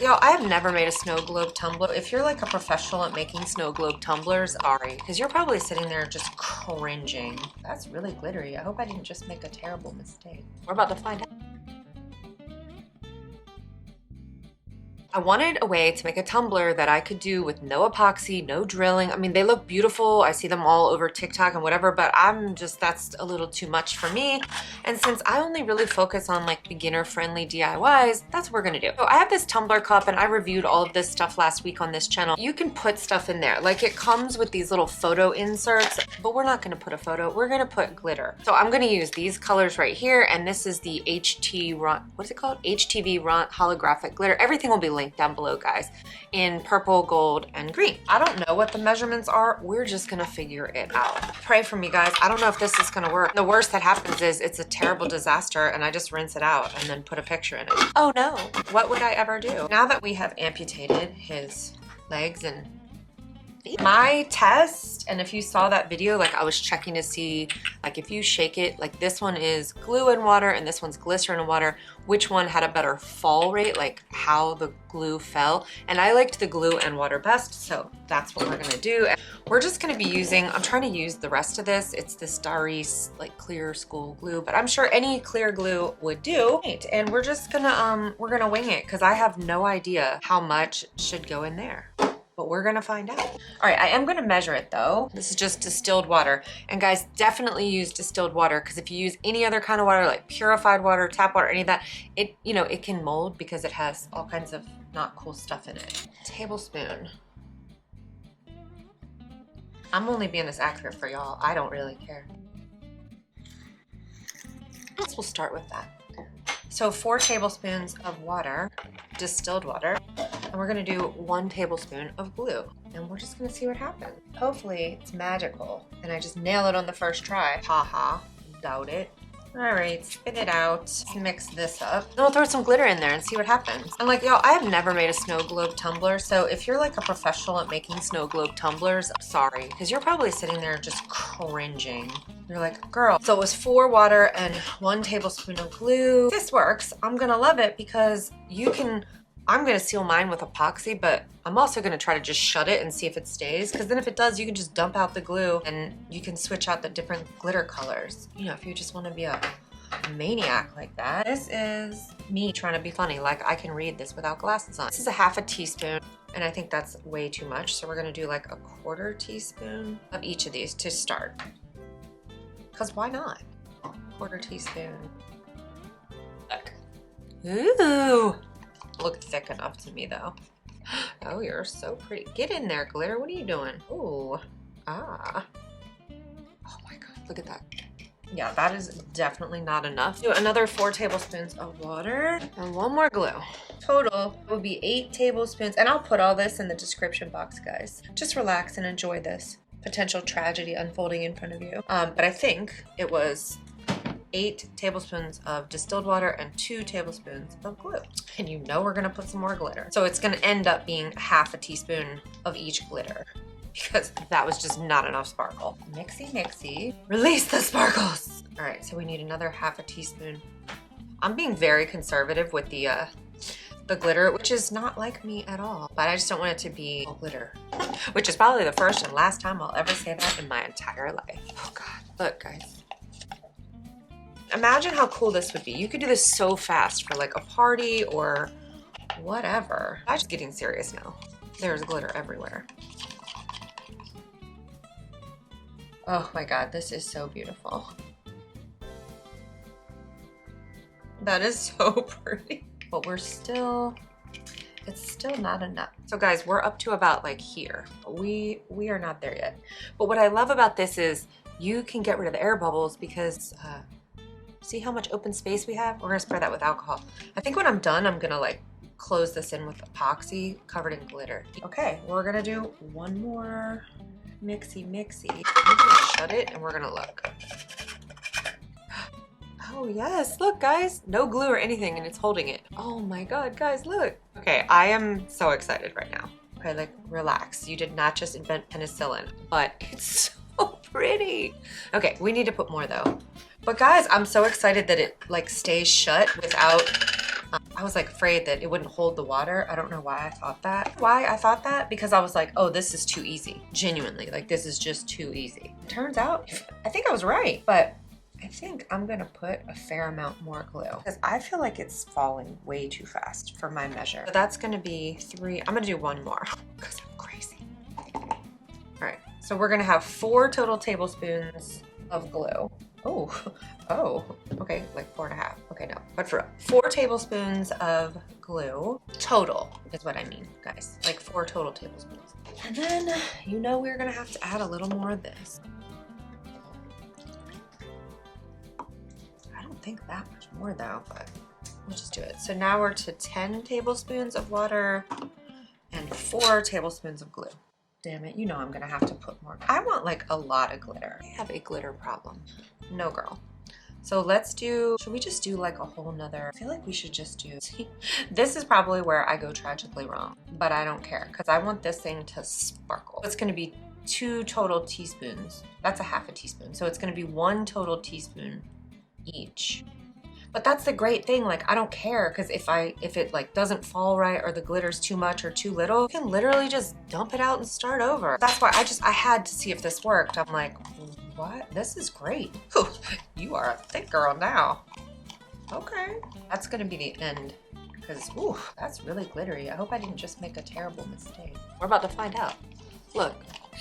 Y'all, I have never made a snow globe tumbler. If you're like a professional at making snow globe tumblers, sorry, because you're probably sitting there just cringing. That's really glittery. I hope I didn't just make a terrible mistake. We're about to find out. I wanted a way to make a tumbler that I could do with no epoxy, no drilling. I mean, they look beautiful. I see them all over TikTok and whatever, but that's a little too much for me. And since I only really focus on like beginner friendly DIYs, that's what we're gonna do. So I have this tumbler cup and I reviewed all of this stuff last week on this channel. You can put stuff in there. Like it comes with these little photo inserts, but we're not gonna put a photo, we're gonna put glitter. So I'm gonna use these colors right here. And this is the HTV holographic glitter. Everything will be linked down below, guys, in purple, gold, and green. I don't know what the measurements are. We're just gonna figure it out. Pray for me, guys. I don't know if this is gonna work. The worst that happens is it's a terrible disaster and I just rinse it out and then put a picture in it. Oh no, what would I ever do? Now that we have amputated his legs and feet. My test, and if you saw that video, like I was checking to see, like if you shake it, like this one is glue and water and this one's glycerin and water, which one had a better fall rate, like how the glue fell. And I liked the glue and water best, so that's what we're gonna do. We're just gonna be using, I'm trying to use the rest of this. It's this Starry like clear school glue, but I'm sure any clear glue would do. Right, and we're just gonna, we're gonna wing it because I have no idea how much should go in there. But we're gonna find out. All right, I am gonna measure it though. This is just distilled water. And guys, definitely use distilled water because if you use any other kind of water, like purified water, tap water, any of that, it, you know, it can mold because it has all kinds of not cool stuff in it. Tablespoon. I'm only being this accurate for y'all. I don't really care. We'll start with that. So 4 tablespoons of water, distilled water, and we're gonna do 1 tablespoon of glue. And we're just gonna see what happens. Hopefully it's magical and I just nail it on the first try. Haha, doubt it. All right, spit it out. Let's mix this up. Then we'll throw some glitter in there and see what happens. And like, y'all, I have never made a snow globe tumbler. So if you're like a professional at making snow globe tumblers, sorry, because you're probably sitting there just cringing. You're like, girl. So it was 4 water and 1 tablespoon of glue. This works. I'm gonna love it because you can, I'm gonna seal mine with epoxy, but I'm also gonna try to just shut it and see if it stays. Because then if it does, you can just dump out the glue and you can switch out the different glitter colors. You know, if you just wanna be a maniac like that. This is me trying to be funny. Like I can read this without glasses on. This is a ½ teaspoon. And I think that's way too much. So we're gonna do like a ¼ teaspoon of each of these to start. Because why not? ¼ teaspoon. Look. Ooh. Look thick enough to me though. Oh, you're so pretty. Get in there, glitter. What are you doing? Ooh. Ah. Oh my God, look at that. Yeah, that is definitely not enough. Do another 4 tablespoons of water and 1 more glue. Total will be 8 tablespoons. And I'll put all this in the description box, guys. Just relax and enjoy this potential tragedy unfolding in front of you. But I think it was 8 tablespoons of distilled water and 2 tablespoons of glue. And you know we're gonna put some more glitter. So it's gonna end up being ½ teaspoon of each glitter because that was just not enough sparkle. Mixy, mixy. Release the sparkles. All right, so we need another ½ teaspoon. I'm being very conservative with the glitter, which is not like me at all, but I just don't want it to be all glitter, which is probably the first and last time I'll ever say that in my entire life. Oh God, look guys. Imagine how cool this would be. You could do this so fast for like a party or whatever. I'm just getting serious now. There's glitter everywhere. Oh my God, this is so beautiful. That is so pretty. But we're still, it's still not enough. So guys, we're up to about like here. We are not there yet. But what I love about this is you can get rid of the air bubbles because see how much open space we have? We're gonna spray that with alcohol. I think when I'm done, I'm gonna like close this in with epoxy covered in glitter. Okay, we're gonna do 1 more mixy. We're gonna shut it and we're gonna look. Oh yes, look guys, no glue or anything and it's holding it. Oh my God, guys, look. Okay, I am so excited right now. Okay, like relax. You did not just invent penicillin, but it's so pretty. Okay, we need to put more though. But guys, I'm so excited that it like stays shut without I was like afraid that it wouldn't hold the water. I don't know why I thought that. Why I thought that? Because I was like, oh, this is too easy. Genuinely, like this is just too easy. It turns out, I think I was right, but I think I'm gonna put a fair amount more glue because I feel like it's falling way too fast for my measure. So that's gonna be 3. I'm gonna do 1 more because I'm crazy. All right, so we're gonna have 4 total tablespoons of glue. Oh, okay, like 4.5. Okay, no, but for 4 tablespoons of glue total is what I mean, guys. Like 4 total tablespoons. And then, you know, we're gonna have to add a little more of this. I don't think that much more though, but we'll just do it. So now we're to 10 tablespoons of water and 4 tablespoons of glue. Damn it, you know I'm gonna have to put more. I want like a lot of glitter. I have a glitter problem. No, girl. So let's do, should we just do like a whole nother, I feel like we should just do, see, this is probably where I go tragically wrong, but I don't care because I want this thing to sparkle. It's gonna be 2 total teaspoons. That's a half a teaspoon. So it's gonna be 1 total teaspoon each. But that's the great thing, like I don't care, because if it like doesn't fall right or the glitter's too much or too little, you can literally just dump it out and start over. That's why I had to see if this worked. I'm like, what? This is great. You are a thick girl now. Okay. That's gonna be the end, because ooh, that's really glittery. I hope I didn't just make a terrible mistake. We're about to find out. Look,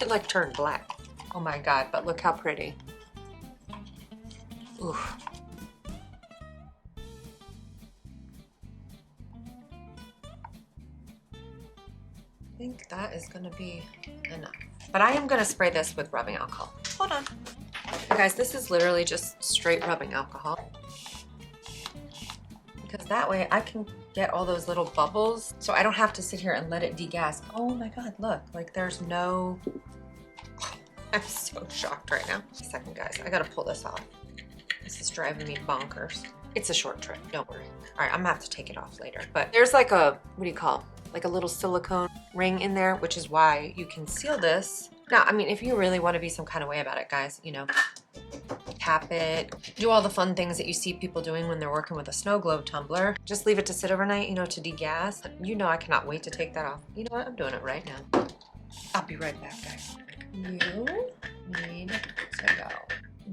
it like turned black. Oh my God, but look how pretty. Ooh. I think that is gonna be enough. But I am gonna spray this with rubbing alcohol. Hold on. Guys, this is literally just straight rubbing alcohol. Because that way I can get all those little bubbles so I don't have to sit here and let it degas. Oh my God, look, like there's no, I'm so shocked right now. A second, guys, I gotta pull this off. This is driving me bonkers. It's a short trip, don't worry. All right, I'm gonna have to take it off later. But there's like a, what do you call it? Like a little silicone ring in there, which is why you can seal this. Now, I mean, if you really want to be some kind of way about it, guys, you know, tap it, do all the fun things that you see people doing when they're working with a snow globe tumbler. Just leave it to sit overnight, you know, to degas. You know, I cannot wait to take that off. You know what? I'm doing it right now. I'll be right back, guys. You need to go.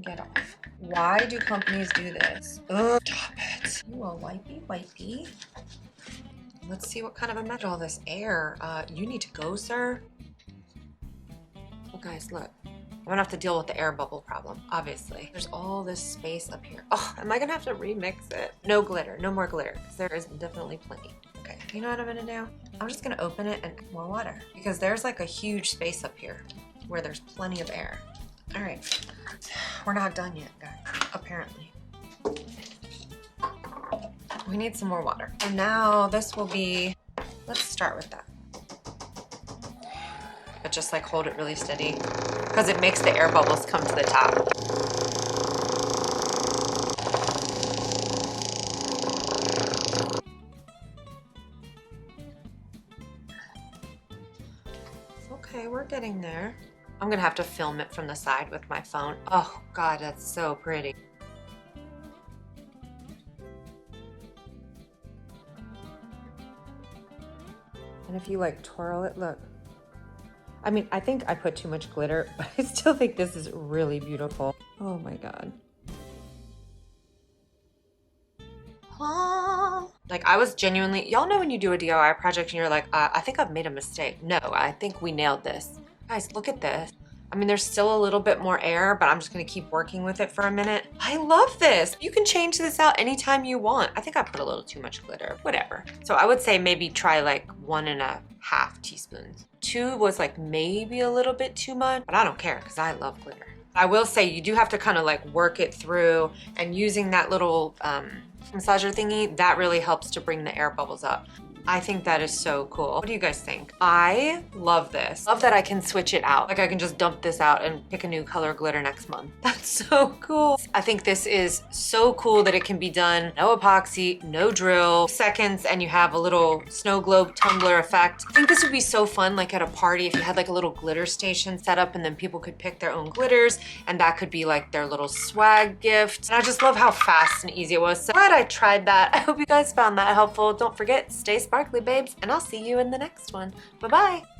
Get off. Why do companies do this? Ugh, stop it. You are wipey. Let's see what kind of a mess. All this air. You need to go, sir. Well, guys, look. I'm gonna have to deal with the air bubble problem, obviously. There's all this space up here. Oh, am I gonna have to remix it? No glitter, no more glitter, because there is definitely plenty. Okay, you know what I'm gonna do? I'm just gonna open it and add more water, because there's like a huge space up here where there's plenty of air. All right, we're not done yet, guys, apparently. We need some more water. And now this will be, let's start with that. But just like hold it really steady because it makes the air bubbles come to the top. Okay, we're getting there. I'm gonna have to film it from the side with my phone. Oh God, that's so pretty. And if you like twirl it, look. I mean, I think I put too much glitter, but I still think this is really beautiful. Oh my God. Like I was genuinely, y'all know when you do a DIY project and you're like, I think I've made a mistake. No, I think we nailed this. Guys, look at this. I mean, there's still a little bit more air, but I'm just gonna keep working with it for a minute. I love this. You can change this out anytime you want. I think I put a little too much glitter, whatever. So I would say maybe try like 1.5 teaspoons. 2 was like maybe a little bit too much, but I don't care because I love glitter. I will say you do have to kind of like work it through, and using that little massager thingy, that really helps to bring the air bubbles up. I think that is so cool. What do you guys think? I love this. Love that I can switch it out. Like I can just dump this out and pick a new color glitter next month. That's so cool. I think this is so cool that it can be done. No epoxy, no drill, seconds, and you have a little snow globe tumbler effect. I think this would be so fun like at a party if you had like a little glitter station set up and then people could pick their own glitters and that could be like their little swag gift. And I just love how fast and easy it was. So glad I tried that. I hope you guys found that helpful. Don't forget, stay sparkly, babes, and I'll see you in the next one. Bye-bye.